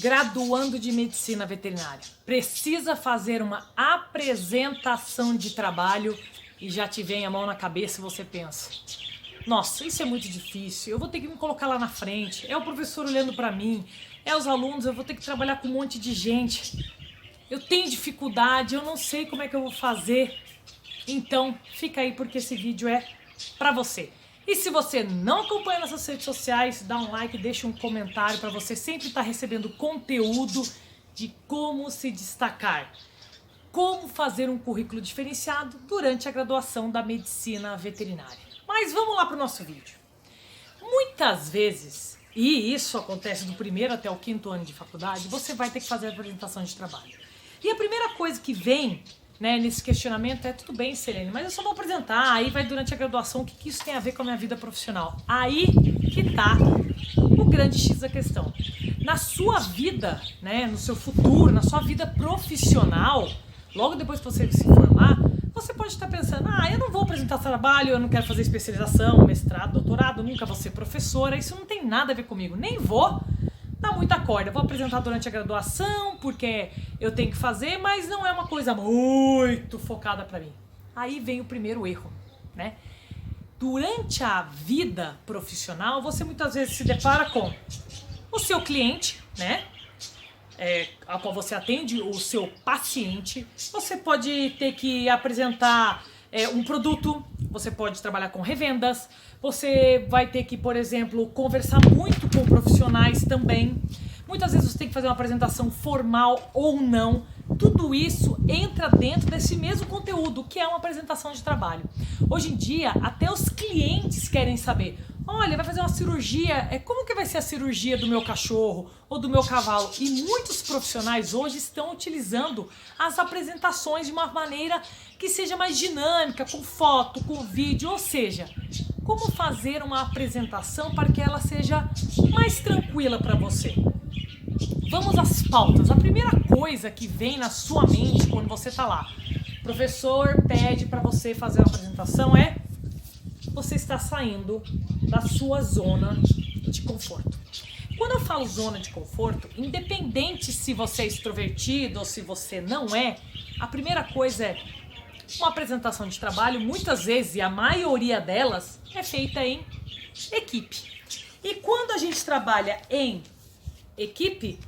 graduando de medicina veterinária, precisa fazer uma apresentação de trabalho e já te vem a mão na cabeça e você pensa: nossa, isso é muito difícil, eu vou ter que me colocar lá na frente, é o professor olhando para mim, é os alunos, eu vou ter que trabalhar com um monte de gente, eu tenho dificuldade, eu não sei como é que eu vou fazer. Então fica aí porque esse vídeo é para você. E se você não acompanha nossas redes sociais, dá um like, deixa um comentário para você sempre estar recebendo conteúdo de como se destacar, como fazer um currículo diferenciado durante a graduação da medicina veterinária. Mas vamos lá para o nosso vídeo. Muitas vezes, e isso acontece do primeiro até o quinto ano de faculdade, você vai ter que fazer a apresentação de trabalho. E a primeira coisa que vem nesse questionamento é: tudo bem, Selene, mas eu só vou apresentar, aí vai durante a graduação, o que isso tem a ver com a minha vida profissional? Aí que tá o grande X da questão. Na sua vida, no seu futuro, na sua vida profissional, logo depois que você se formar, você pode estar pensando: eu não vou apresentar trabalho, eu não quero fazer especialização, mestrado, doutorado, nunca vou ser professora, isso não tem nada a ver comigo, nem vou dar muita corda, vou apresentar durante a graduação porque eu tenho que fazer, mas não é uma coisa muito focada para mim. Aí vem o primeiro erro, Durante a vida profissional, você muitas vezes se depara com o seu cliente, ao qual você atende, o seu paciente. Você pode ter que apresentar um produto, você pode trabalhar com revendas, você vai ter que, por exemplo, conversar muito com profissionais também. Muitas vezes você tem que fazer uma apresentação formal ou não. Tudo isso entra dentro desse mesmo conteúdo, que é uma apresentação de trabalho. Hoje em dia, até os clientes querem saber: olha, vai fazer uma cirurgia, como que vai ser a cirurgia do meu cachorro ou do meu cavalo? E muitos profissionais hoje estão utilizando as apresentações de uma maneira que seja mais dinâmica, com foto, com vídeo, ou seja, como fazer uma apresentação para que ela seja mais tranquila para você. Vamos às pautas. A primeira coisa que vem na sua mente quando você está lá, o professor pede para você fazer uma apresentação, você está saindo da sua zona de conforto. Quando eu falo zona de conforto, independente se você é extrovertido ou se você não é, a primeira coisa é uma apresentação de trabalho. Muitas vezes, e a maioria delas, é feita em equipe. E quando a gente trabalha em equipe,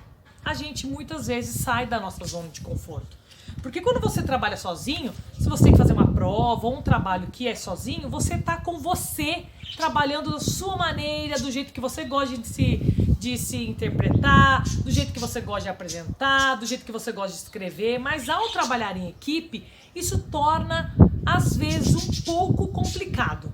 a gente muitas vezes sai da nossa zona de conforto. Porque quando você trabalha sozinho, se você tem que fazer uma prova ou um trabalho que é sozinho, você está com você, trabalhando da sua maneira, do jeito que você gosta de se interpretar, do jeito que você gosta de apresentar, do jeito que você gosta de escrever. Mas ao trabalhar em equipe, isso torna, às vezes, um pouco complicado.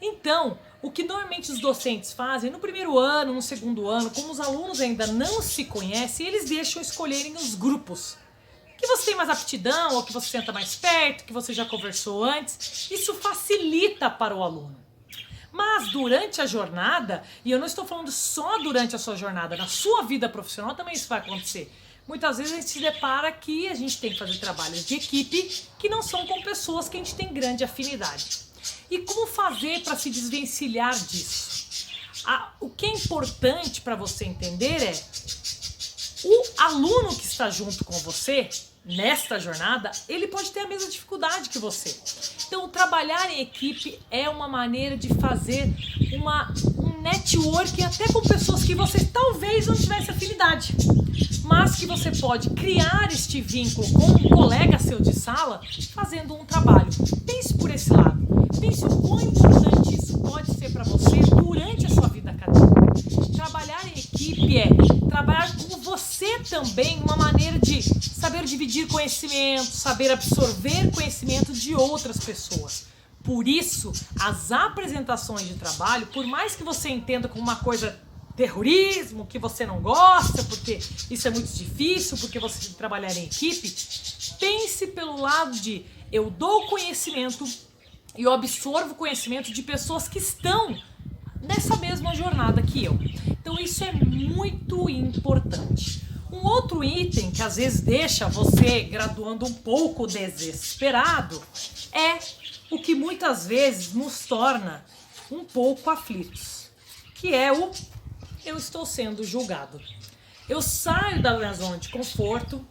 Então, o que normalmente os docentes fazem no primeiro ano, no segundo ano, como os alunos ainda não se conhecem, eles deixam escolherem os grupos que você tem mais aptidão, ou que você senta mais perto, que você já conversou antes. Isso facilita para o aluno. Mas durante a jornada, e eu não estou falando só durante a sua jornada, na sua vida profissional também isso vai acontecer. Muitas vezes a gente se depara que a gente tem que fazer trabalhos de equipe que não são com pessoas que a gente tem grande afinidade. E como fazer para se desvencilhar disso? O que é importante para você entender é: o aluno que está junto com você nesta jornada, ele pode ter a mesma dificuldade que você. Então, trabalhar em equipe é uma maneira de fazer um networking até com pessoas que você talvez não tivesse afinidade, mas que você pode criar este vínculo com um colega seu de sala fazendo um trabalho. Pense por esse lado. Pense o quão importante isso pode ser para você durante a sua vida acadêmica. Trabalhar em equipe é trabalhar com você também, uma maneira de saber dividir conhecimento, saber absorver conhecimento de outras pessoas. Por isso, as apresentações de trabalho, por mais que você entenda como uma coisa terrorismo, que você não gosta, porque isso é muito difícil, porque você tem que trabalhar em equipe, pense pelo lado de: eu dou conhecimento e eu absorvo conhecimento de pessoas que estão nessa mesma jornada que eu. Então isso é muito importante. Um outro item que às vezes deixa você graduando um pouco desesperado é o que muitas vezes nos torna um pouco aflitos, que é o: eu estou sendo julgado. Eu saio da minha zona de conforto,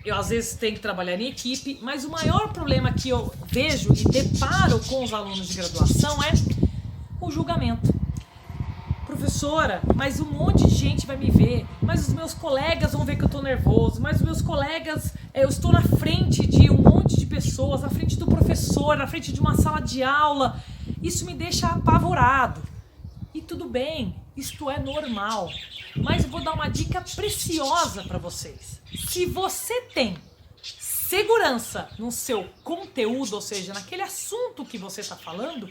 eu às vezes tenho que trabalhar em equipe, mas o maior problema que eu vejo e deparo com os alunos de graduação é o julgamento. Professora, mas um monte de gente vai me ver, mas os meus colegas vão ver que eu tô nervoso, mas os meus colegas, eu estou na frente de um monte de pessoas, na frente do professor, na frente de uma sala de aula, isso me deixa apavorado. E tudo bem, isto é normal, mas eu vou dar uma dica preciosa para vocês. Se você tem segurança no seu conteúdo, ou seja, naquele assunto que você está falando,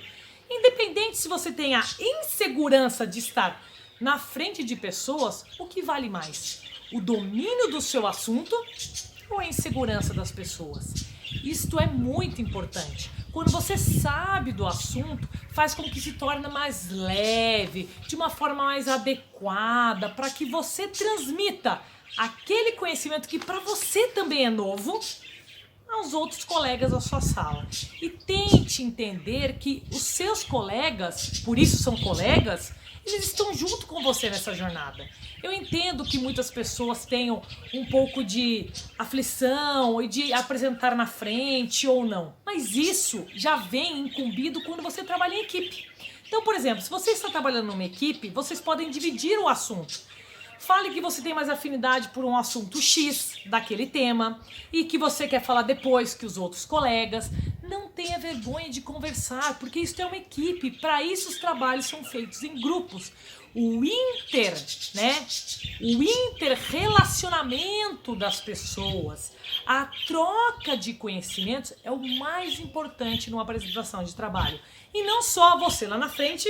independente se você tem a insegurança de estar na frente de pessoas, o que vale mais? O domínio do seu assunto ou a insegurança das pessoas? Isto é muito importante. Quando você sabe do assunto, faz com que se torne mais leve, de uma forma mais adequada, para que você transmita aquele conhecimento que para você também é novo aos outros colegas da sua sala. E tente entender que os seus colegas, por isso são colegas, eles estão junto com você nessa jornada. Eu entendo que muitas pessoas tenham um pouco de aflição e de apresentar na frente ou não, mas isso já vem incumbido quando você trabalha em equipe. Então, por exemplo, se você está trabalhando numa equipe, vocês podem dividir o assunto. Fale que você tem mais afinidade por um assunto X daquele tema e que você quer falar depois que os outros colegas. Não tenha vergonha de conversar, porque isso é uma equipe. Para isso os trabalhos são feitos em grupos. O interrelacionamento das pessoas, a troca de conhecimentos é o mais importante numa apresentação de trabalho. E não só você lá na frente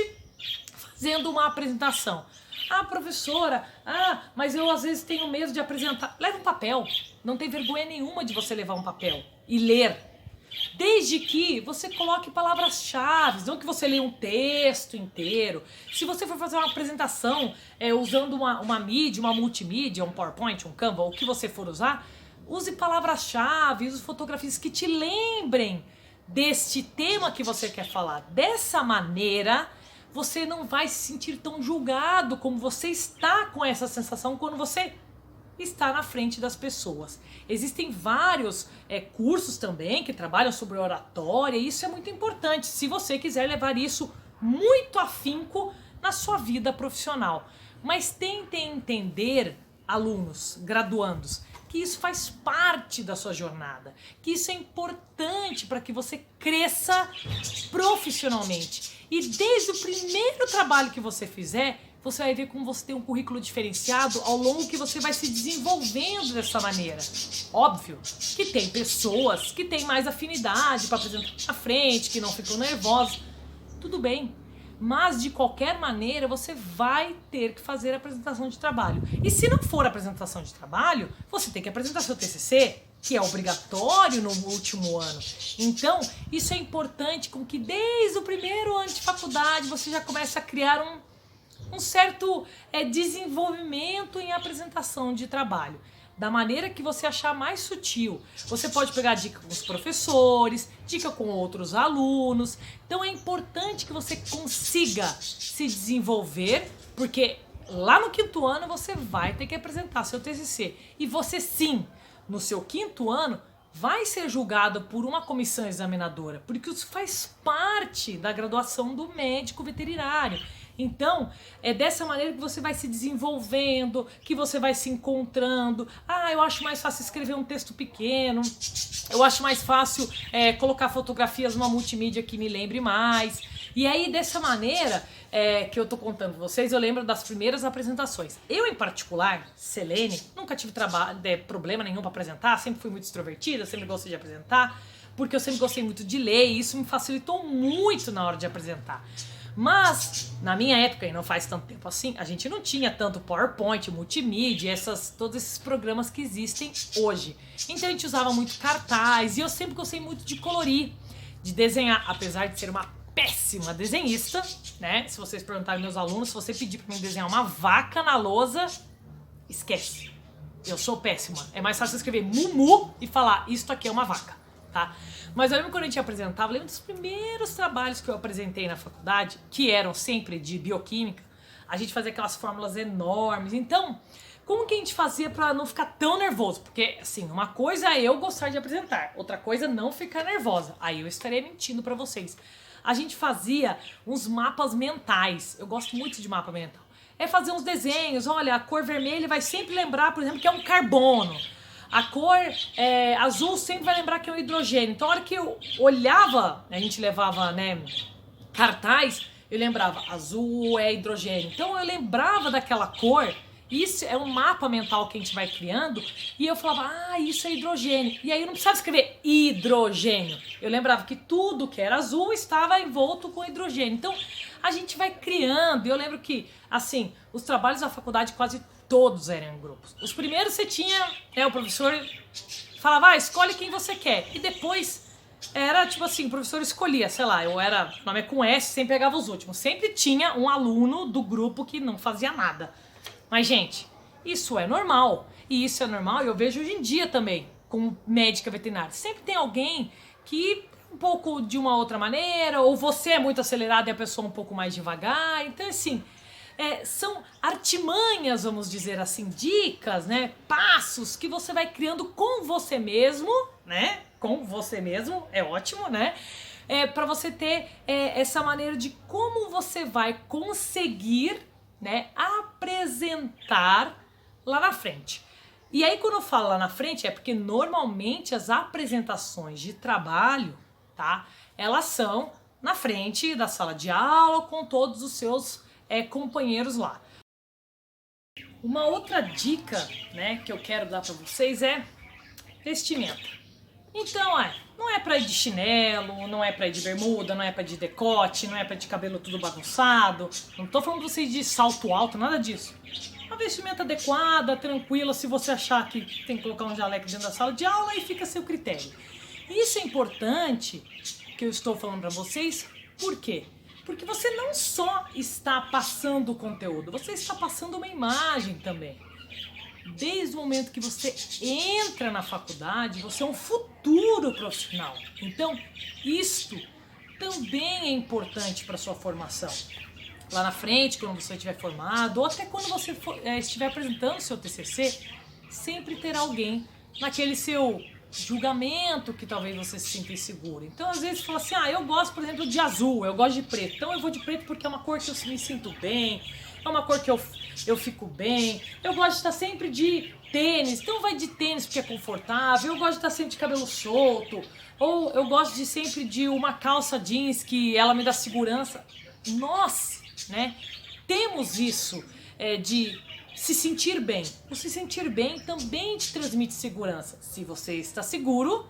fazendo uma apresentação. Ah, professora, mas eu às vezes tenho medo de apresentar. Leva um papel. Não tem vergonha nenhuma de você levar um papel e ler. Desde que você coloque palavras-chave, não que você leia um texto inteiro. Se você for fazer uma apresentação usando uma mídia, uma multimídia, um PowerPoint, um Canva, o que você for usar, use palavras-chave, use fotografias que te lembrem deste tema que você quer falar. Dessa maneira, você não vai se sentir tão julgado como você está com essa sensação quando você está na frente das pessoas. Existem vários cursos também que trabalham sobre oratória e isso é muito importante se você quiser levar isso muito afinco na sua vida profissional. Mas tentem entender, alunos, graduandos, que isso faz parte da sua jornada, que isso é importante para que você cresça profissionalmente. E desde o primeiro trabalho que você fizer, você vai ver como você tem um currículo diferenciado ao longo que você vai se desenvolvendo dessa maneira. Óbvio que tem pessoas que têm mais afinidade para apresentar na frente, que não ficam nervosas. Tudo bem. Mas de qualquer maneira você vai ter que fazer a apresentação de trabalho. E se não for apresentação de trabalho, você tem que apresentar seu TCC, que é obrigatório no último ano. Então, isso é importante com que desde o primeiro ano de faculdade você já comece a criar um certo desenvolvimento em apresentação de trabalho. Da maneira que você achar mais sutil. Você pode pegar dica com os professores, dica com outros alunos. Então é importante que você consiga se desenvolver, porque lá no 5º ano você vai ter que apresentar seu TCC. E você sim, no seu 5º ano, vai ser julgado por uma comissão examinadora, porque isso faz parte da graduação do médico veterinário. Então, é dessa maneira que você vai se desenvolvendo, que você vai se encontrando. Eu acho mais fácil escrever um texto pequeno, eu acho mais fácil colocar fotografias numa multimídia que me lembre mais. E aí, dessa maneira que eu tô contando pra vocês, eu lembro das primeiras apresentações. Eu, em particular, Selene, nunca tive problema nenhum pra apresentar, sempre fui muito extrovertida, sempre gostei de apresentar, porque eu sempre gostei muito de ler e isso me facilitou muito na hora de apresentar. Mas, na minha época, e não faz tanto tempo assim, a gente não tinha tanto PowerPoint, multimídia, todos esses programas que existem hoje. Então a gente usava muito cartaz e eu sempre gostei muito de colorir, de desenhar, apesar de ser uma péssima desenhista, né? Se vocês perguntarem meus alunos, se você pedir pra mim desenhar uma vaca na lousa, esquece. Eu sou péssima. É mais fácil escrever Mumu e falar, isto aqui é uma vaca, tá? Mas eu lembro quando a gente apresentava, eu lembro dos primeiros trabalhos que eu apresentei na faculdade, que eram sempre de bioquímica, a gente fazia aquelas fórmulas enormes. Então, como que a gente fazia para não ficar tão nervoso? Porque, assim, uma coisa é eu gostar de apresentar, outra coisa é não ficar nervosa. Aí eu estaria mentindo para vocês. A gente fazia uns mapas mentais. Eu gosto muito de mapa mental. É fazer uns desenhos. Olha, a cor vermelha vai sempre lembrar, por exemplo, que é um carbono. A cor azul sempre vai lembrar que é um hidrogênio. Então, a hora que eu olhava, a gente levava, né, cartaz, eu lembrava, azul é hidrogênio. Então, eu lembrava daquela cor. Isso é um mapa mental que a gente vai criando. E eu falava, isso é hidrogênio. E aí eu não precisava escrever hidrogênio. Eu lembrava que tudo que era azul estava envolto com hidrogênio. Então, a gente vai criando. E eu lembro que, assim, os trabalhos da faculdade quase todos eram em grupos. Os primeiros você tinha, o professor falava, escolhe quem você quer. E depois era tipo assim, o professor escolhia, sei lá, o nome é com S, sempre pegava os últimos. Sempre tinha um aluno do grupo que não fazia nada. Mas, gente, isso é normal. E isso é normal, eu vejo hoje em dia também, como médica veterinária. Sempre tem alguém que um pouco de uma outra maneira, ou você é muito acelerado e a pessoa um pouco mais devagar. Então, assim, são artimanhas, vamos dizer assim, dicas, né? Passos que você vai criando com você mesmo, né? Com você mesmo, é ótimo, né? Para você ter essa maneira de como você vai conseguir, né, apresentar lá na frente. E aí quando eu falo lá na frente é porque normalmente as apresentações de trabalho, tá, elas são na frente da sala de aula com todos os seus companheiros lá. Uma outra dica, né, que eu quero dar para vocês é vestimenta. Então, não é pra ir de chinelo, não é pra ir de bermuda, não é pra ir de decote, não é pra ir de cabelo tudo bagunçado. Não tô falando pra vocês de salto alto, nada disso. Uma vestimenta adequada, tranquila, se você achar que tem que colocar um jaleco dentro da sala de aula, aí fica a seu critério. Isso é importante, que eu estou falando pra vocês, por quê? Porque você não só está passando o conteúdo, você está passando uma imagem também. Desde o momento que você entra na faculdade, você é um futuro profissional. Então, isto também é importante para a sua formação. Lá na frente, quando você estiver formado, ou até quando você estiver apresentando o seu TCC, sempre terá alguém naquele seu julgamento que talvez você se sinta inseguro. Então, às vezes, você fala assim, eu gosto, por exemplo, de azul, eu gosto de preto. Então, eu vou de preto porque é uma cor que eu me sinto bem, é uma cor que eu fico bem. Eu gosto de estar sempre de tênis, então vai de tênis porque é confortável. Eu gosto de estar sempre de cabelo solto. Ou eu gosto de sempre de uma calça jeans que ela me dá segurança. Nós, né, temos isso de se sentir bem. O se sentir bem também te transmite segurança. Se você está seguro,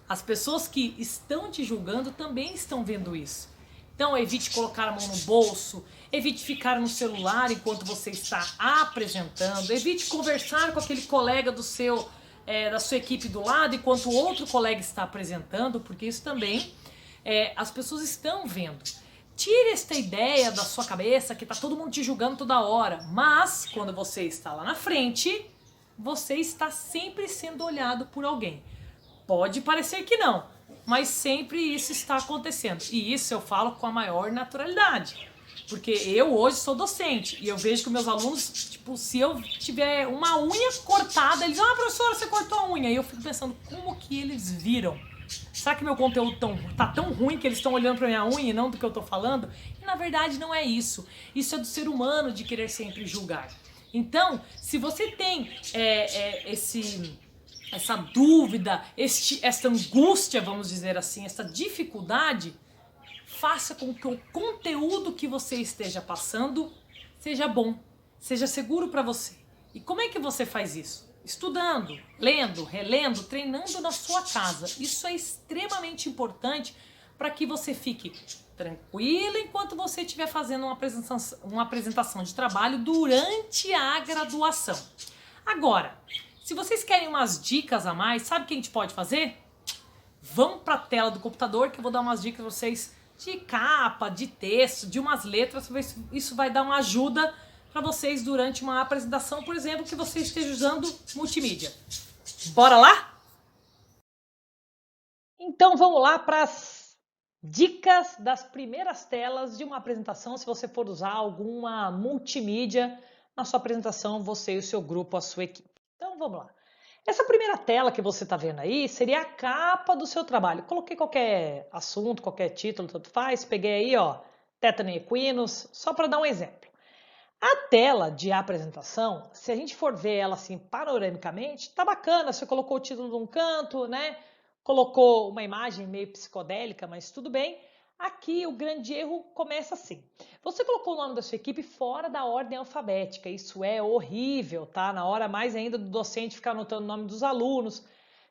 as pessoas que estão te julgando também estão vendo isso. Então, evite colocar a mão no bolso, evite ficar no celular enquanto você está apresentando, evite conversar com aquele colega da sua equipe do lado enquanto o outro colega está apresentando, porque isso também as pessoas estão vendo. Tire esta ideia da sua cabeça que está todo mundo te julgando toda hora, mas quando você está lá na frente, você está sempre sendo olhado por alguém. Pode parecer que não, mas sempre isso está acontecendo. E isso eu falo com a maior naturalidade. Porque eu hoje sou docente e eu vejo que meus alunos, tipo, se eu tiver uma unha cortada, eles dizem, professora, você cortou a unha. E eu fico pensando, como que eles viram? Será que meu conteúdo tá tão ruim que eles estão olhando pra minha unha e não do que eu tô falando? E na verdade não é isso. Isso é do ser humano de querer sempre julgar. Então, se você tem essa dúvida, essa angústia, vamos dizer assim, essa dificuldade, faça com que o conteúdo que você esteja passando seja bom, seja seguro para você. E como é que você faz isso? Estudando, lendo, relendo, treinando na sua casa. Isso é extremamente importante para que você fique tranquilo enquanto você estiver fazendo uma apresentação de trabalho durante a graduação. Agora, se vocês querem umas dicas a mais, sabe o que a gente pode fazer? Vão para a tela do computador que eu vou dar umas dicas para vocês de capa, de texto, de umas letras. Isso vai dar uma ajuda para vocês durante uma apresentação, por exemplo, que você esteja usando multimídia. Bora lá? Então vamos lá para as dicas das primeiras telas de uma apresentação, se você for usar alguma multimídia na sua apresentação, você e o seu grupo, a sua equipe. Então, vamos lá. Essa primeira tela que você está vendo aí seria a capa do seu trabalho. Coloquei qualquer assunto, qualquer título, tanto faz. Peguei aí, ó, tétano e equinos, só para dar um exemplo. A tela de apresentação, se a gente for ver ela assim panoramicamente, tá bacana. Você colocou o título num canto, né? Colocou uma imagem meio psicodélica, mas tudo bem. Aqui o grande erro começa assim. Você colocou o nome da sua equipe fora da ordem alfabética. Isso é horrível, tá? Na hora mais ainda do docente ficar anotando o nome dos alunos.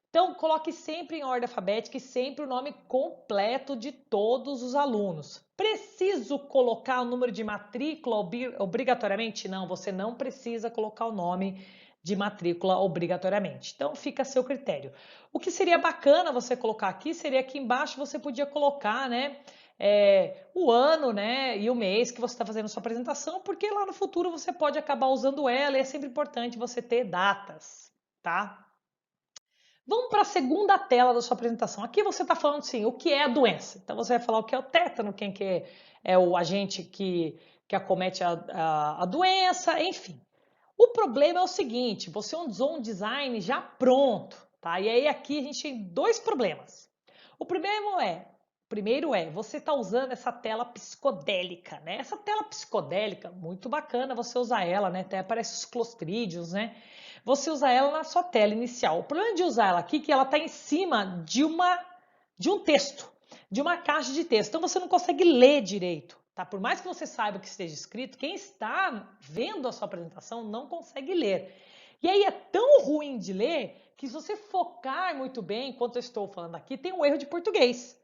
Então, coloque sempre em ordem alfabética e sempre o nome completo de todos os alunos. Preciso colocar o número de matrícula obrigatoriamente? Não, você não precisa colocar o nome de matrícula obrigatoriamente. Então, fica a seu critério. O que seria bacana você colocar aqui seria aqui embaixo você podia colocar, né, o ano, né, e o mês que você está fazendo sua apresentação, porque lá no futuro você pode acabar usando ela e é sempre importante você ter datas, tá? Vamos para a segunda tela da sua apresentação. Aqui você está falando assim, o que é a doença. Então você vai falar o que é o tétano, quem que é o agente que acomete a doença, enfim. O problema é o seguinte, você usou um design já pronto, tá? E aí aqui a gente tem dois problemas. O primeiro é, você está usando essa tela psicodélica, né? Essa tela psicodélica, muito bacana você usar ela, né? Até aparece os clostrídeos, né? Você usa ela na sua tela inicial. O problema de usar ela aqui é que ela está em cima de um texto, de uma caixa de texto. Então você não consegue ler direito, tá? Por mais que você saiba o que esteja escrito, quem está vendo a sua apresentação não consegue ler. E aí é tão ruim de ler que se você focar muito bem, enquanto eu estou falando aqui, tem um erro de português.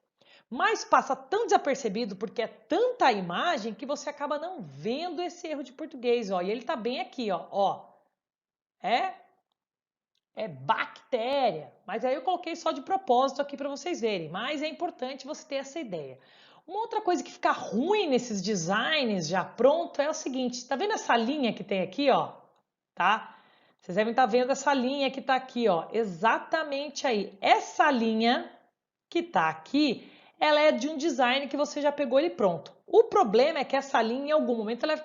Mas passa tão desapercebido porque é tanta imagem que você acaba não vendo esse erro de português, ó. E ele tá bem aqui, ó. É bactéria. Mas aí eu coloquei só de propósito aqui para vocês verem. Mas é importante você ter essa ideia. Uma outra coisa que fica ruim nesses designs já pronto é o seguinte. Tá vendo essa linha que tem aqui, ó? Tá? Vocês devem estar vendo essa linha que tá aqui, ó. Exatamente aí. Essa linha que tá aqui, ela é de um design que você já pegou ele pronto. O problema é que essa linha, em algum momento, ela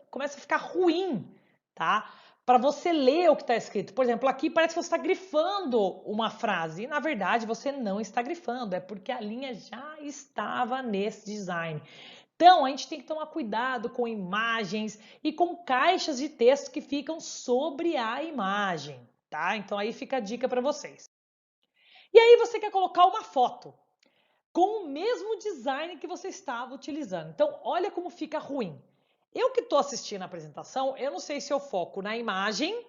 começa a ficar ruim, tá? Para você ler o que está escrito. Por exemplo, aqui parece que você está grifando uma frase. E, na verdade, você não está grifando. É porque a linha já estava nesse design. Então, a gente tem que tomar cuidado com imagens e com caixas de texto que ficam sobre a imagem, tá? Então, aí fica a dica para vocês. E aí, você quer colocar uma foto com o mesmo design que você estava utilizando. Então, olha como fica ruim. Eu que estou assistindo a apresentação, eu não sei se eu foco na imagem,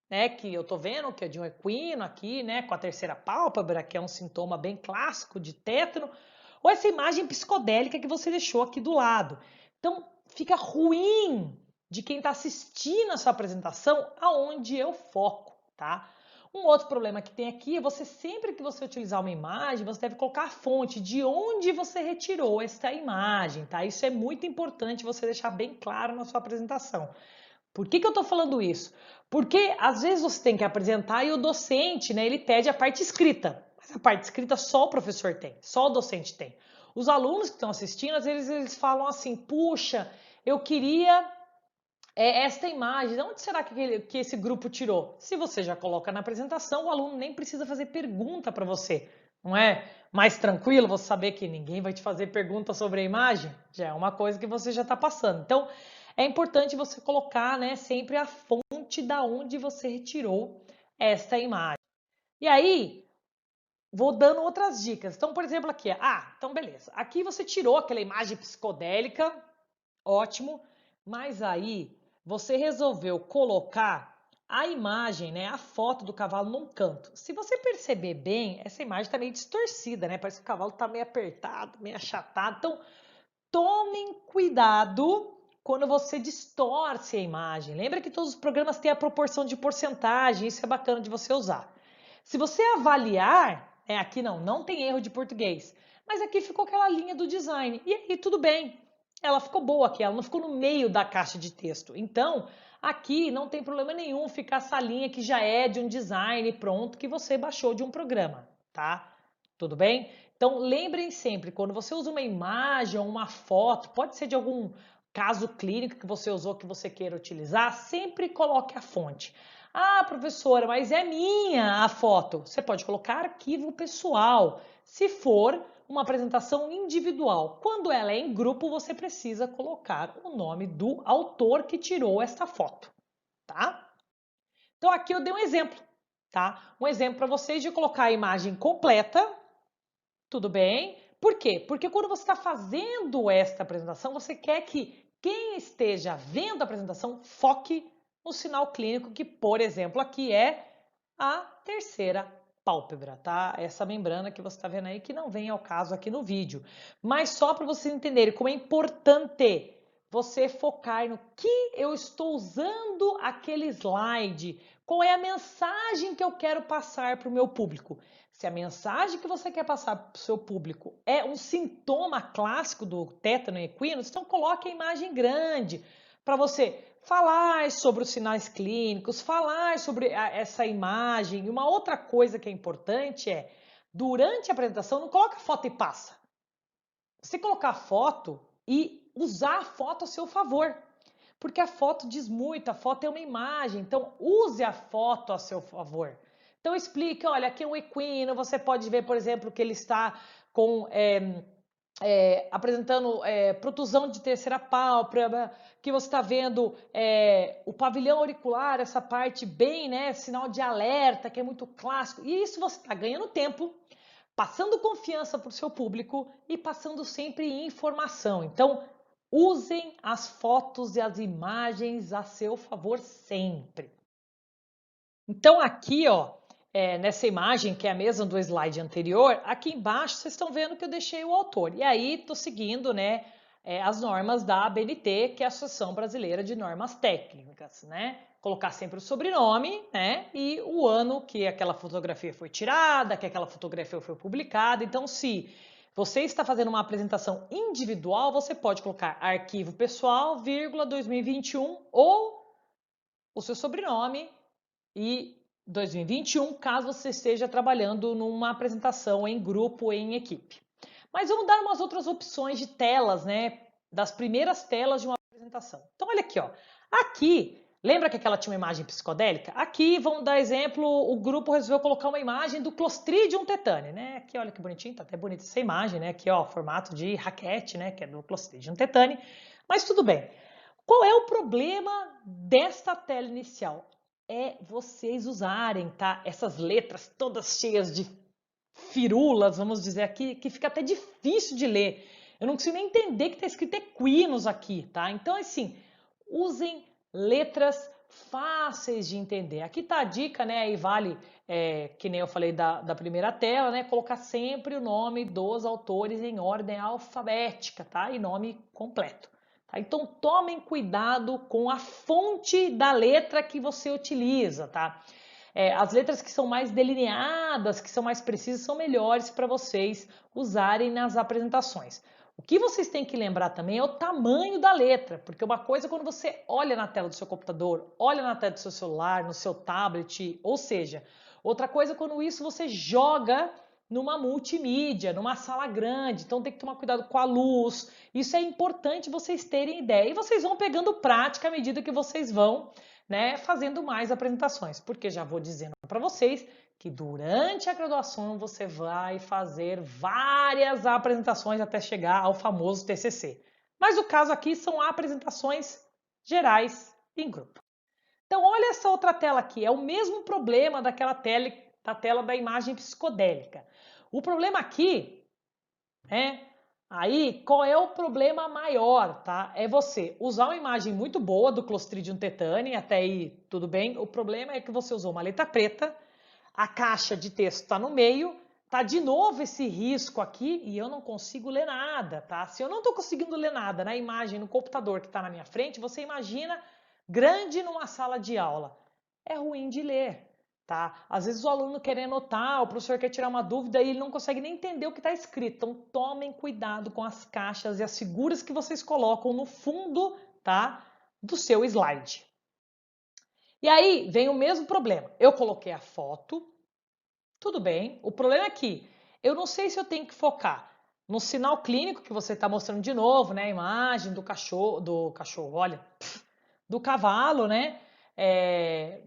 né, que eu estou vendo, que é de um equino aqui, né, com a terceira pálpebra, que é um sintoma bem clássico de tétano, ou essa imagem psicodélica que você deixou aqui do lado. Então, fica ruim de quem está assistindo a sua apresentação aonde eu foco, tá? Um outro problema que tem aqui é você, sempre que você utilizar uma imagem, você deve colocar a fonte de onde você retirou essa imagem, tá? Isso é muito importante você deixar bem claro na sua apresentação. Por que eu estou falando isso? Porque às vezes você tem que apresentar e o docente, né, ele pede a parte escrita. Mas a parte escrita só o professor tem, só o docente tem. Os alunos que estão assistindo, às vezes eles falam assim, puxa, eu queria esta imagem, de onde será que esse grupo tirou? Se você já coloca na apresentação, o aluno nem precisa fazer pergunta para você. Não é mais tranquilo você saber que ninguém vai te fazer pergunta sobre a imagem? Já é uma coisa que você já está passando. Então, é importante você colocar, né, sempre a fonte da onde você retirou esta imagem. E aí, vou dando outras dicas. Então, por exemplo, aqui, então beleza. Aqui você tirou aquela imagem psicodélica, ótimo, mas aí você resolveu colocar a imagem, né, a foto do cavalo num canto. Se você perceber bem, essa imagem está meio distorcida, né? Parece que o cavalo está meio apertado, meio achatado. Então, tomem cuidado quando você distorce a imagem. Lembra que todos os programas têm a proporção de porcentagem, isso é bacana de você usar. Se você avaliar, aqui não tem erro de português, mas aqui ficou aquela linha do design. E aí, tudo bem. Ela ficou boa aqui, ela não ficou no meio da caixa de texto. Então, aqui não tem problema nenhum ficar essa linha que já é de um design pronto que você baixou de um programa, tá? Tudo bem? Então, lembrem sempre, quando você usa uma imagem ou uma foto, pode ser de algum caso clínico que você usou, que você queira utilizar, sempre coloque a fonte. Ah, professora, mas é minha a foto. Você pode colocar arquivo pessoal, se for uma apresentação individual. Quando ela é em grupo, você precisa colocar o nome do autor que tirou esta foto, tá? Então aqui eu dei um exemplo, tá? Um exemplo para vocês de colocar a imagem completa, tudo bem? Por quê? Porque quando você está fazendo esta apresentação, você quer que quem esteja vendo a apresentação foque no sinal clínico, que, por exemplo, aqui é a terceira pálpebra, tá? Essa membrana que você está vendo aí, que não vem ao caso aqui no vídeo. Mas só para vocês entenderem como é importante você focar no que eu estou usando aquele slide, qual é a mensagem que eu quero passar para o meu público. Se a mensagem que você quer passar para o seu público é um sintoma clássico do tétano equino, então coloque a imagem grande para você falar sobre os sinais clínicos, falar sobre essa imagem. E uma outra coisa que é importante é, durante a apresentação, não coloca foto e passa. Você colocar foto e usar a foto a seu favor. Porque a foto diz muito, a foto é uma imagem, então use a foto a seu favor. Então explique, olha, aqui é um equino, você pode ver, por exemplo, que ele está com apresentando protusão de terceira pálpebra, que você está vendo o pavilhão auricular, essa parte bem, né, sinal de alerta, que é muito clássico. E isso você está ganhando tempo, passando confiança para o seu público e passando sempre informação. Então, usem as fotos e as imagens a seu favor sempre. Então aqui, ó, nessa imagem, que é a mesma do slide anterior, aqui embaixo vocês estão vendo que eu deixei o autor. E aí estou seguindo, né, as normas da ABNT, que é a Associação Brasileira de Normas Técnicas, né? Colocar sempre o sobrenome, né, e o ano que aquela fotografia foi tirada, que aquela fotografia foi publicada. Então, se você está fazendo uma apresentação individual, você pode colocar arquivo pessoal, vírgula, 2021 ou o seu sobrenome e 2021, caso você esteja trabalhando numa apresentação em grupo ou em equipe. Mas vamos dar umas outras opções de telas, né? Das primeiras telas de uma apresentação. Então, olha aqui, ó. Aqui, lembra que aquela tinha uma imagem psicodélica? Aqui, vamos dar exemplo, o grupo resolveu colocar uma imagem do Clostridium tetani, né? Aqui, olha que bonitinho, tá até bonita essa imagem, né? Aqui, ó, formato de raquete, né? Que é do Clostridium tetani. Mas tudo bem. Qual é o problema desta tela inicial? É vocês usarem, tá? Essas letras todas cheias de firulas, vamos dizer aqui, que fica até difícil de ler. Eu não consigo nem entender que está escrito equinos aqui, tá? Então, assim, usem letras fáceis de entender. Aqui tá a dica, né? Aí vale, que nem eu falei da primeira tela, né? Colocar sempre o nome dos autores em ordem alfabética, tá? E nome completo. Tá? Então, tomem cuidado com a fonte da letra que você utiliza, tá? As letras que são mais delineadas, que são mais precisas, são melhores para vocês usarem nas apresentações. O que vocês têm que lembrar também é o tamanho da letra, porque uma coisa é quando você olha na tela do seu computador, olha na tela do seu celular, no seu tablet, ou seja, outra coisa é quando isso você joga numa multimídia, numa sala grande, então tem que tomar cuidado com a luz. Isso é importante vocês terem ideia. E vocês vão pegando prática à medida que vocês vão, né, fazendo mais apresentações, porque já vou dizendo para vocês que durante a graduação você vai fazer várias apresentações até chegar ao famoso TCC. Mas o caso aqui são apresentações gerais em grupo. Então, olha essa outra tela aqui, é o mesmo problema daquela tela, da tela da imagem psicodélica. O problema aqui aí, qual é o problema maior, tá? É você usar uma imagem muito boa do Clostridium tetani, até aí tudo bem. O problema é que você usou uma letra preta, a caixa de texto está no meio, tá de novo esse risco aqui e eu não consigo ler nada, tá? Se eu não estou conseguindo ler nada na imagem, no computador que está na minha frente, você imagina grande numa sala de aula. É ruim de ler. Tá? Às vezes o aluno quer anotar, o professor quer tirar uma dúvida e ele não consegue nem entender o que está escrito. Então tomem cuidado com as caixas e as figuras que vocês colocam no fundo, tá, do seu slide. E aí vem o mesmo problema. Eu coloquei a foto, tudo bem. O problema é que eu não sei se eu tenho que focar no sinal clínico que você está mostrando de novo, né? A imagem do cachorro, olha, do cavalo, né?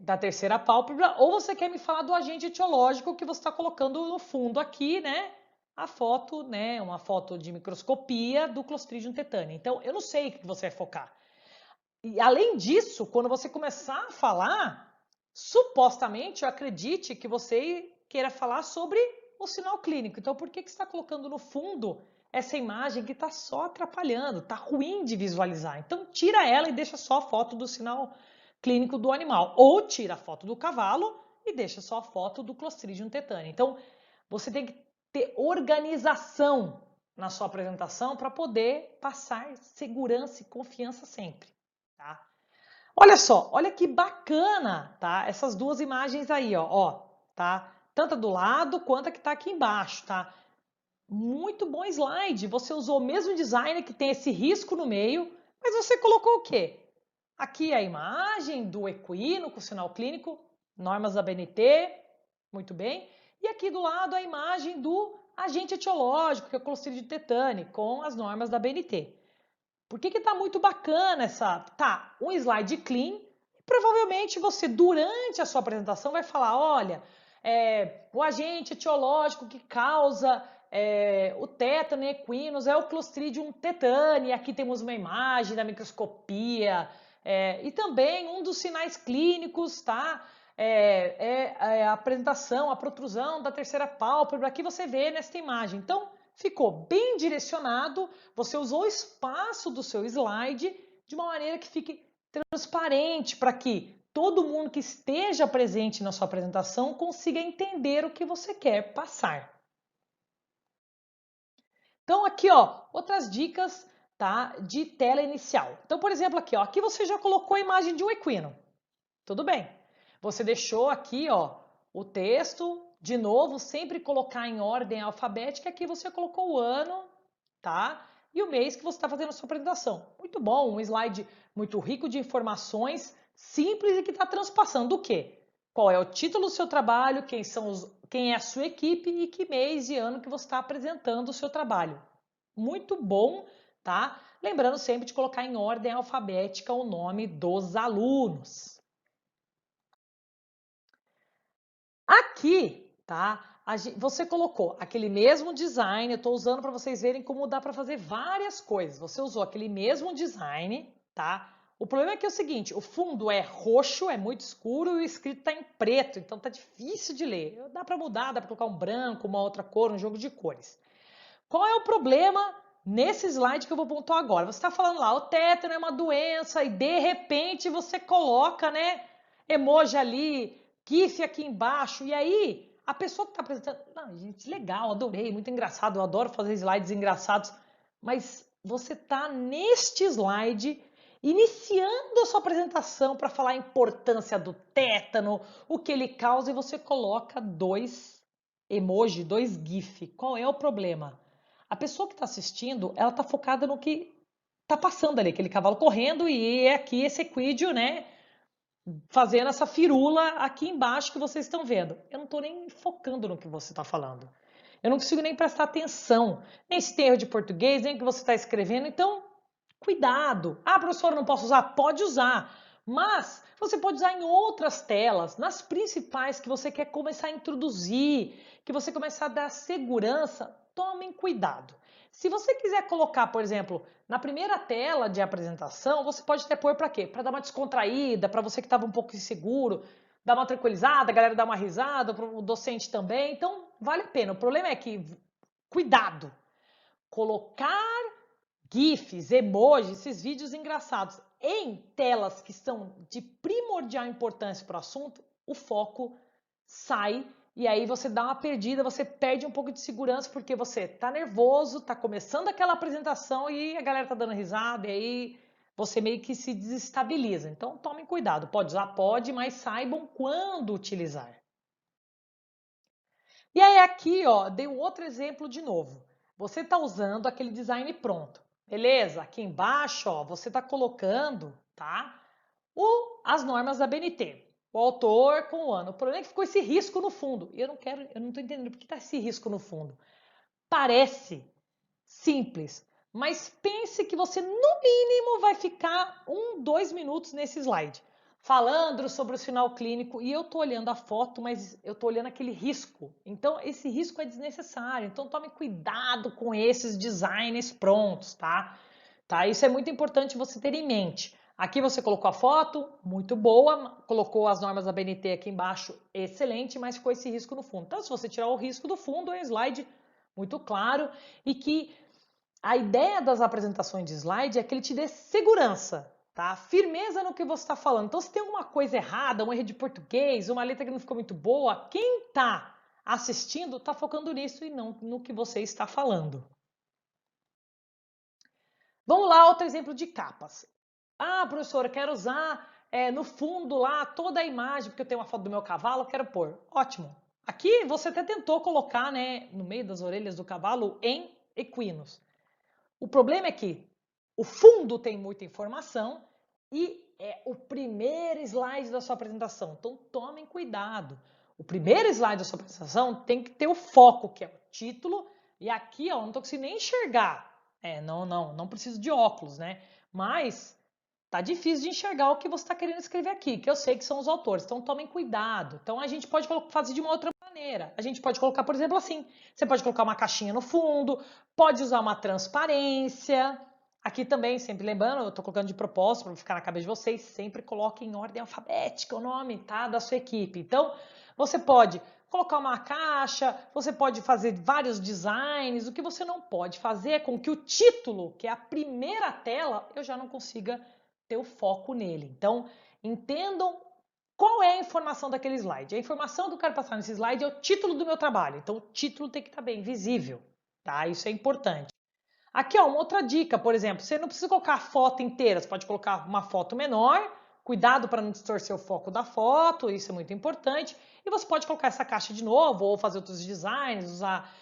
Da terceira pálpebra, ou você quer me falar do agente etiológico que você está colocando no fundo aqui, né? A foto, né? Uma foto de microscopia do Clostridium tetani. Então, eu não sei o que você vai focar. E além disso, quando você começar a falar, supostamente, eu acredite que você queira falar sobre o sinal clínico. Então, por que você está colocando no fundo essa imagem que está só atrapalhando, está ruim de visualizar? Então, tira ela e deixa só a foto do sinal clínico do animal. Ou tira a foto do cavalo e deixa só a foto do Clostridium tetani. Então, você tem que ter organização na sua apresentação para poder passar segurança e confiança sempre. Tá? Olha só, olha que bacana, tá? Essas duas imagens aí, ó, tá? Tanto a do lado quanto a que tá aqui embaixo, tá? Muito bom slide. Você usou o mesmo design que tem esse risco no meio, mas você colocou o quê? Aqui a imagem do equino com sinal clínico, normas da BNT, muito bem. E aqui do lado a imagem do agente etiológico, que é o Clostridium tetani, com as normas da BNT. Por que tá muito bacana essa... Tá, um slide clean. Provavelmente você, durante a sua apresentação, vai falar, olha, o agente etiológico que causa o tétano em equinos é o Clostridium tetani. Aqui temos uma imagem da microscopia. E também um dos sinais clínicos, tá? A apresentação, a protrusão da terceira pálpebra. Aqui você vê nesta imagem. Então, ficou bem direcionado, você usou o espaço do seu slide de uma maneira que fique transparente para que todo mundo que esteja presente na sua apresentação consiga entender o que você quer passar. Então aqui, ó, outras dicas, tá, de tela inicial. Então, por exemplo, aqui, ó, aqui você já colocou a imagem de um equino. Tudo bem. Você deixou aqui, ó, o texto, de novo, sempre colocar em ordem alfabética. Aqui você colocou o ano, tá? E o mês que você está fazendo a sua apresentação. Muito bom, um slide muito rico de informações, simples e que está transpassando o quê? Qual é o título do seu trabalho, quem é a sua equipe e que mês e ano que você está apresentando o seu trabalho. Muito bom, tá? Lembrando sempre de colocar em ordem alfabética o nome dos alunos. Aqui, tá? Você colocou aquele mesmo design, eu estou usando para vocês verem como dá para fazer várias coisas. Você usou aquele mesmo design, tá? O problema é que é o seguinte, o fundo é roxo, é muito escuro e o escrito está em preto, então tá difícil de ler. Dá para mudar, dá para colocar um branco, uma outra cor, um jogo de cores. Qual é o problema nesse slide que eu vou pontuar agora? Você está falando lá, o tétano é uma doença e de repente você coloca, né, emoji ali, GIF aqui embaixo, e aí a pessoa que está apresentando, não, gente, legal, adorei, muito engraçado, eu adoro fazer slides engraçados, mas você está neste slide iniciando a sua apresentação para falar a importância do tétano, o que ele causa, e você coloca dois emoji, dois GIF. Qual é o problema? A pessoa que está assistindo, ela está focada no que está passando ali, aquele cavalo correndo e é aqui esse equídeo, né? Fazendo essa firula aqui embaixo que vocês estão vendo. Eu não estou nem focando no que você está falando. Eu não consigo nem prestar atenção, nem se tem erro de português, nem o que você está escrevendo. Então, cuidado. Ah, professora, não posso usar? Pode usar. Mas você pode usar em outras telas, nas principais que você quer começar a introduzir, que você começar a dar segurança. Tomem cuidado. Se você quiser colocar, por exemplo, na primeira tela de apresentação, você pode até pôr para quê? Para dar uma descontraída, para você que estava um pouco inseguro, dar uma tranquilizada, a galera dar uma risada, para o docente também. Então, vale a pena. O problema é que, cuidado, colocar GIFs, emojis, esses vídeos engraçados em telas que são de primordial importância para o assunto, o foco sai e aí você dá uma perdida, você perde um pouco de segurança porque você tá nervoso, tá começando aquela apresentação e a galera tá dando risada e aí você meio que se desestabiliza. Então tomem cuidado, pode usar, pode, mas saibam quando utilizar. E aí aqui, ó, dei um outro exemplo de novo. Você está usando aquele design pronto, beleza? Aqui embaixo, ó, você está colocando, tá? As normas da BNT, o autor com o ano. O problema é que ficou esse risco no fundo. E eu não tô entendendo por que tá esse risco no fundo. Parece simples. Mas pense que você, no mínimo, vai ficar 2 minutos nesse slide, falando sobre o sinal clínico. E eu tô olhando a foto, mas eu tô olhando aquele risco. Então, esse risco é desnecessário. Então, tome cuidado com esses designs prontos, tá? Isso é muito importante você ter em mente. Aqui você colocou a foto, muito boa, colocou as normas da BNT aqui embaixo, excelente, mas ficou esse risco no fundo. Então, se você tirar o risco do fundo, é um slide muito claro e que a ideia das apresentações de slide é que ele te dê segurança, tá? Firmeza no que você está falando. Então, se tem alguma coisa errada, um erro de português, uma letra que não ficou muito boa, quem está assistindo está focando nisso e não no que você está falando. Vamos lá, outro exemplo de capas. Ah, professora, quero usar no fundo lá toda a imagem, porque eu tenho uma foto do meu cavalo, quero pôr. Ótimo. Aqui você até tentou colocar, né, no meio das orelhas do cavalo em equinos. O problema é que o fundo tem muita informação e é o primeiro slide da sua apresentação. Então tomem cuidado. O primeiro slide da sua apresentação tem que ter o foco, que é o título. E aqui, ó, não estou conseguindo nem enxergar. Não preciso de óculos, né? Mas tá difícil de enxergar o que você está querendo escrever aqui, que eu sei que são os autores. Então tomem cuidado. Então a gente pode fazer de uma outra maneira. A gente pode colocar, por exemplo, assim. Você pode colocar uma caixinha no fundo, pode usar uma transparência. Aqui também, sempre lembrando, eu estou colocando de propósito para ficar na cabeça de vocês, sempre coloque em ordem alfabética o nome, tá, da sua equipe. Então, você pode colocar uma caixa, você pode fazer vários designs. O que você não pode fazer é com que o título, que é a primeira tela, eu já não consiga ter o foco nele. Então, entendam qual é a informação daquele slide. A informação que eu quero passar nesse slide é o título do meu trabalho. Então, o título tem que estar bem visível, tá? Isso é importante. Aqui, ó, uma outra dica, por exemplo, você não precisa colocar a foto inteira, você pode colocar uma foto menor, cuidado para não distorcer o foco da foto, isso é muito importante. E você pode colocar essa caixa de novo, ou fazer outros designs, usar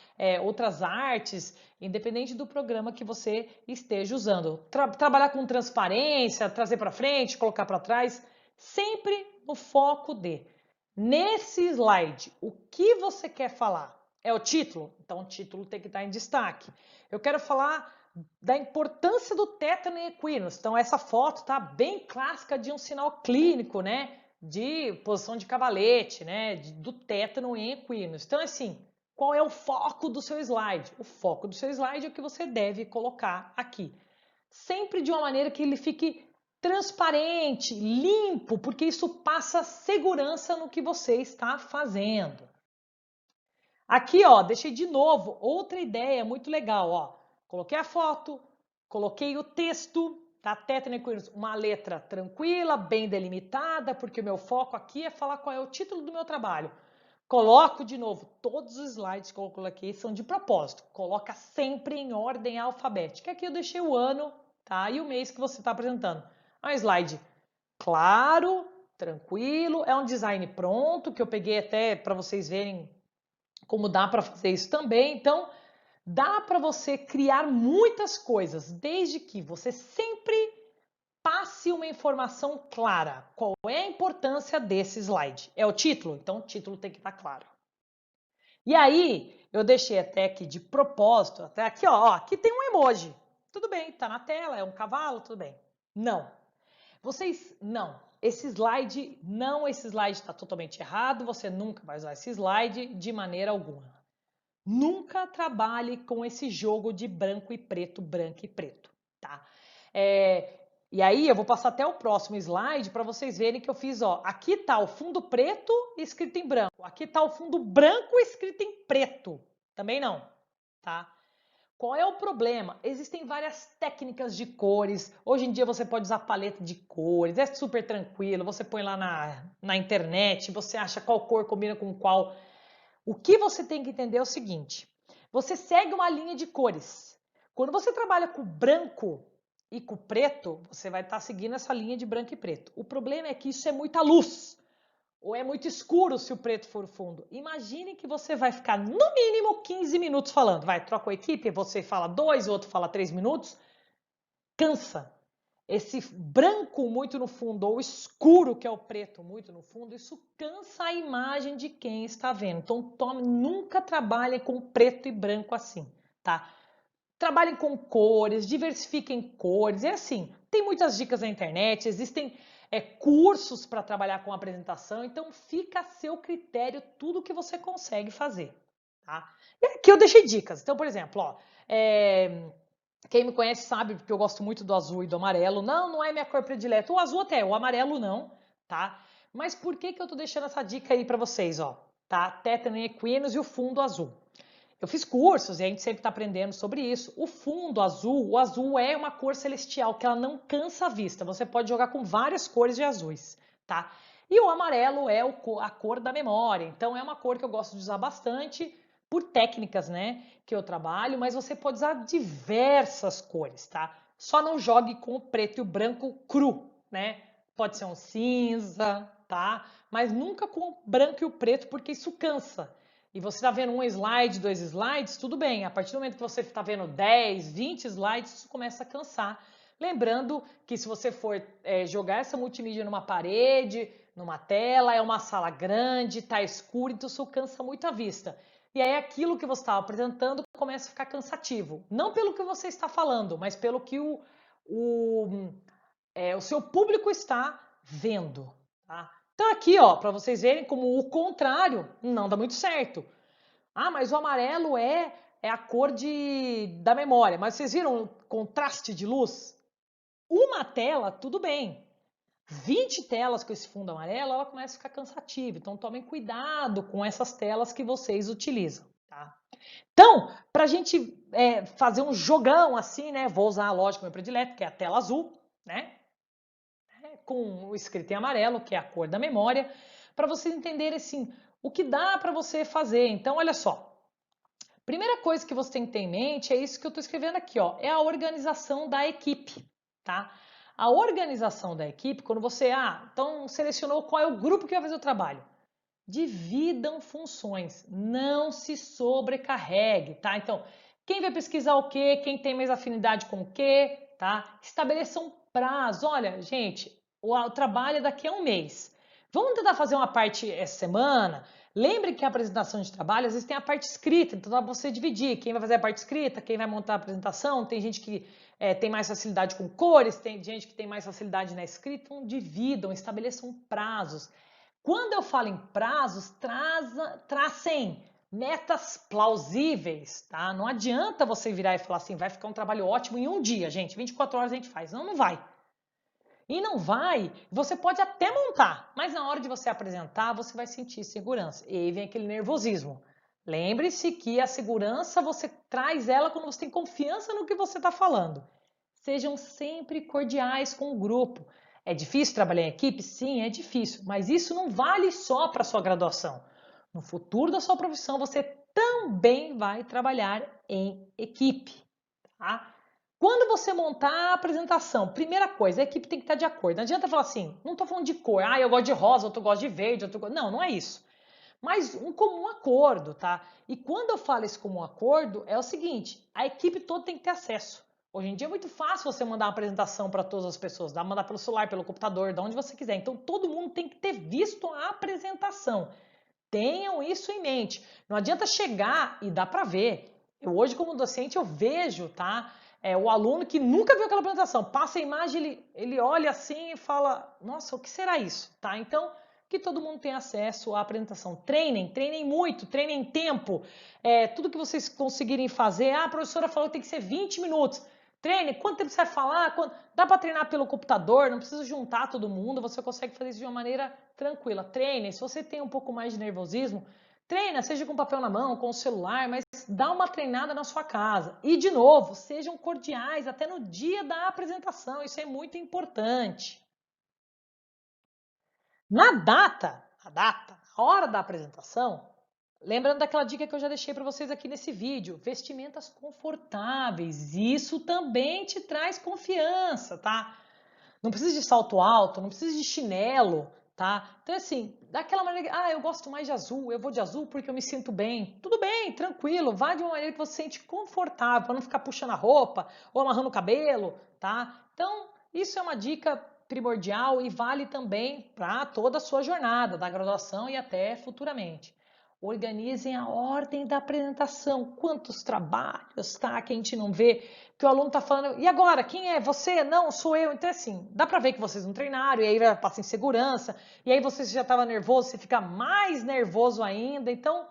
outras artes, independente do programa que você esteja usando. Trabalhar com transparência, trazer para frente, colocar para trás, sempre no foco de. Nesse slide, o que você quer falar? É o título? Então o título tem que estar em destaque. Eu quero falar da importância do tétano em equinos. Então essa foto tá bem clássica de um sinal clínico, né? De posição de cavalete, né? Do tétano em equinos. Então assim, qual é o foco do seu slide? O foco do seu slide é o que você deve colocar aqui. Sempre de uma maneira que ele fique transparente, limpo, porque isso passa segurança no que você está fazendo. Aqui, ó, deixei de novo outra ideia muito legal, ó. Coloquei a foto, coloquei o texto, tá? Tétano equinos, uma letra tranquila, bem delimitada, porque o meu foco aqui é falar qual é o título do meu trabalho. Coloco de novo, todos os slides que eu coloquei são de propósito. Coloca sempre em ordem alfabética. Aqui eu deixei o ano, tá? E o mês que você está apresentando. É um slide claro, tranquilo, é um design pronto, que eu peguei até para vocês verem como dá para fazer isso também. Então, dá para você criar muitas coisas, desde que você sempre passe uma informação clara. Qual é a importância desse slide? É o título? Então, o título tem que estar claro. E aí, eu deixei até aqui de propósito, até aqui, ó, aqui tem um emoji. Tudo bem, tá na tela, é um cavalo, tudo bem. Não. Não. Esse slide está totalmente errado, você nunca vai usar esse slide de maneira alguma. Nunca trabalhe com esse jogo de branco e preto, tá? E aí eu vou passar até o próximo slide para vocês verem que eu fiz, ó, aqui tá o fundo preto escrito em branco, aqui tá o fundo branco escrito em preto, também não, tá? Qual é o problema? Existem várias técnicas de cores. Hoje em dia você pode usar paleta de cores, é super tranquilo. Você põe lá na internet, você acha qual cor combina com qual. O que você tem que entender é o seguinte: você segue uma linha de cores. Quando você trabalha com branco e com preto, você vai estar seguindo essa linha de branco e preto. O problema é que isso é muita luz. Ou é muito escuro se o preto for o fundo. Imagine que você vai ficar no mínimo 15 minutos falando. Vai, troca a equipe, você fala 2, o outro fala 3 minutos. Cansa. Esse branco muito no fundo ou escuro, que é o preto muito no fundo, isso cansa a imagem de quem está vendo. Então, nunca trabalhe com preto e branco assim, tá? trabalhem com cores, diversifiquem cores, é assim, tem muitas dicas na internet, existem cursos para trabalhar com apresentação, então fica a seu critério tudo que você consegue fazer, tá? E aqui eu deixei dicas, então, por exemplo, ó, quem me conhece sabe que eu gosto muito do azul e do amarelo, não é minha cor predileta, o azul até, o amarelo não, tá? Mas por que eu tô deixando essa dica aí para vocês, ó, tá? Tétano e equinos e o fundo azul. Eu fiz cursos e a gente sempre está aprendendo sobre isso. O fundo azul, o azul é uma cor celestial que ela não cansa a vista. Você pode jogar com várias cores de azuis, tá? E o amarelo é a cor da memória. Então é uma cor que eu gosto de usar bastante por técnicas, né, que eu trabalho, mas você pode usar diversas cores, tá? Só não jogue com o preto e o branco cru, né? Pode ser um cinza, tá? Mas nunca com o branco e o preto, porque isso cansa. E você está vendo um slide, 2 slides, tudo bem. A partir do momento que você está vendo 10, 20 slides, isso começa a cansar. Lembrando que se você for jogar essa multimídia numa parede, numa tela, é uma sala grande, está escuro, então isso cansa muito a vista. E aí aquilo que você estava apresentando começa a ficar cansativo. Não pelo que você está falando, mas pelo que o seu público está vendo, tá? Então aqui, ó, para vocês verem como o contrário não dá muito certo. Ah, mas o amarelo é a cor da memória. Mas vocês viram o contraste de luz? Uma tela, tudo bem. 20 telas com esse fundo amarelo, ela começa a ficar cansativa. Então tomem cuidado com essas telas que vocês utilizam, tá? Então, para a gente fazer um jogão assim, né? Vou usar, lógico, meu predileto, que é a tela azul, né? Com o escrito em amarelo, que é a cor da memória, para vocês entenderem assim, o que dá para você fazer. Então, olha só. Primeira coisa que você tem que ter em mente é isso que eu estou escrevendo aqui, ó, é a organização da equipe, tá? A organização da equipe, quando você, então selecionou qual é o grupo que vai fazer o trabalho. Dividam funções, não se sobrecarregue, tá? Então, quem vai pesquisar o quê? Quem tem mais afinidade com o quê? Tá? Estabeleçam um prazo. Olha, gente, o trabalho é daqui a um mês. Vamos tentar fazer uma parte essa semana? Lembre que a apresentação de trabalho, às vezes tem a parte escrita, então dá para você dividir. Quem vai fazer a parte escrita, quem vai montar a apresentação, tem gente que tem mais facilidade com cores, tem gente que tem mais facilidade na escrita, então dividam, estabeleçam prazos. Quando eu falo em prazos, tracem metas plausíveis, tá? Não adianta você virar e falar assim, vai ficar um trabalho ótimo em um dia, gente, 24 horas a gente faz. Não vai. E não vai, você pode até montar, mas na hora de você apresentar, você vai sentir segurança. E aí vem aquele nervosismo. Lembre-se que a segurança, você traz ela quando você tem confiança no que você está falando. Sejam sempre cordiais com o grupo. É difícil trabalhar em equipe? Sim, é difícil, mas isso não vale só para a sua graduação. No futuro da sua profissão, você também vai trabalhar em equipe, tá? Quando você montar a apresentação, primeira coisa, a equipe tem que estar de acordo. Não adianta falar assim, não estou falando de cor, eu gosto de rosa, outro gosta de verde, outro gosta... Não é isso. Mas um comum acordo, tá? E quando eu falo esse comum acordo, é o seguinte, a equipe toda tem que ter acesso. Hoje em dia é muito fácil você mandar uma apresentação para todas as pessoas, dá mandar pelo celular, pelo computador, de onde você quiser. Então todo mundo tem que ter visto a apresentação. Tenham isso em mente. Não adianta chegar e dá para ver. Eu hoje como docente eu vejo, tá? O aluno que nunca viu aquela apresentação, passa a imagem, ele olha assim e fala, nossa, o que será isso? Tá? Então, que todo mundo tenha acesso à apresentação. Treinem muito, treinem tempo. Tudo que vocês conseguirem fazer. A professora falou que tem que ser 20 minutos. Treine, quanto tempo você vai falar? Dá para treinar pelo computador, não precisa juntar todo mundo, você consegue fazer isso de uma maneira tranquila. Treine, se você tem um pouco mais de nervosismo, treina, seja com papel na mão, com o celular, mas dá uma treinada na sua casa. E, de novo, sejam cordiais até no dia da apresentação, isso é muito importante. Na data, a hora da apresentação, lembrando daquela dica que eu já deixei para vocês aqui nesse vídeo, vestimentas confortáveis, isso também te traz confiança, tá? Não precisa de salto alto, não precisa de chinelo, tá? Então, assim, daquela maneira, eu gosto mais de azul, eu vou de azul porque eu me sinto bem. Tudo bem, tranquilo, vá de uma maneira que você se sente confortável, para não ficar puxando a roupa ou amarrando o cabelo, tá? Então, isso é uma dica primordial e vale também para toda a sua jornada, da graduação e até futuramente. Organizem a ordem da apresentação. Quantos trabalhos, tá? Que a gente não vê, que o aluno tá falando, e agora? Quem é? Você? Não, sou eu. Então, assim, dá pra ver que vocês não treinaram, e aí vai passar insegurança, e aí você já tava nervoso, você fica mais nervoso ainda. Então,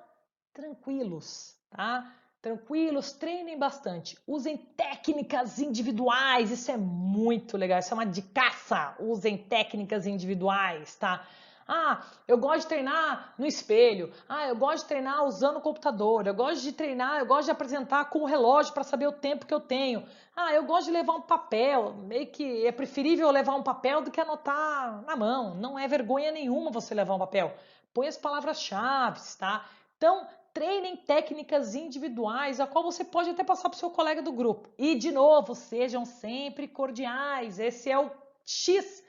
tranquilos, tá? Tranquilos, treinem bastante. Usem técnicas individuais, isso é muito legal, isso é uma dicaça. Usem técnicas individuais, tá? Ah, eu gosto de treinar no espelho. Ah, eu gosto de treinar usando o computador. Eu gosto de treinar, eu gosto de apresentar com o relógio para saber o tempo que eu tenho. Ah, eu gosto de levar um papel. Meio que é preferível levar um papel do que anotar na mão. Não é vergonha nenhuma você levar um papel. Põe as palavras-chave, tá? Então, treinem técnicas individuais, a qual você pode até passar para o seu colega do grupo. E, de novo, sejam sempre cordiais. Esse é o X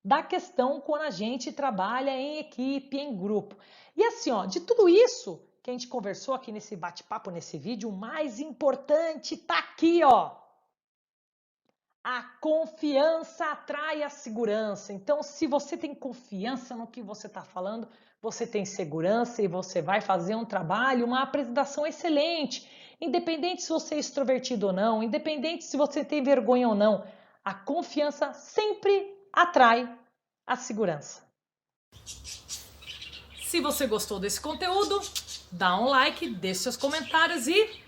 da questão quando a gente trabalha em equipe, em grupo. E assim, ó, de tudo isso que a gente conversou aqui nesse bate-papo, nesse vídeo, o mais importante tá aqui, ó. A confiança atrai a segurança. Então, se você tem confiança no que você está falando, você tem segurança e você vai fazer um trabalho, uma apresentação excelente. Independente se você é extrovertido ou não, independente se você tem vergonha ou não, a confiança sempre atrai a segurança. Se você gostou desse conteúdo, dá um like, deixe seus comentários e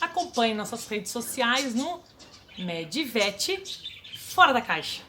acompanhe nossas redes sociais no Medvet Fora da Caixa.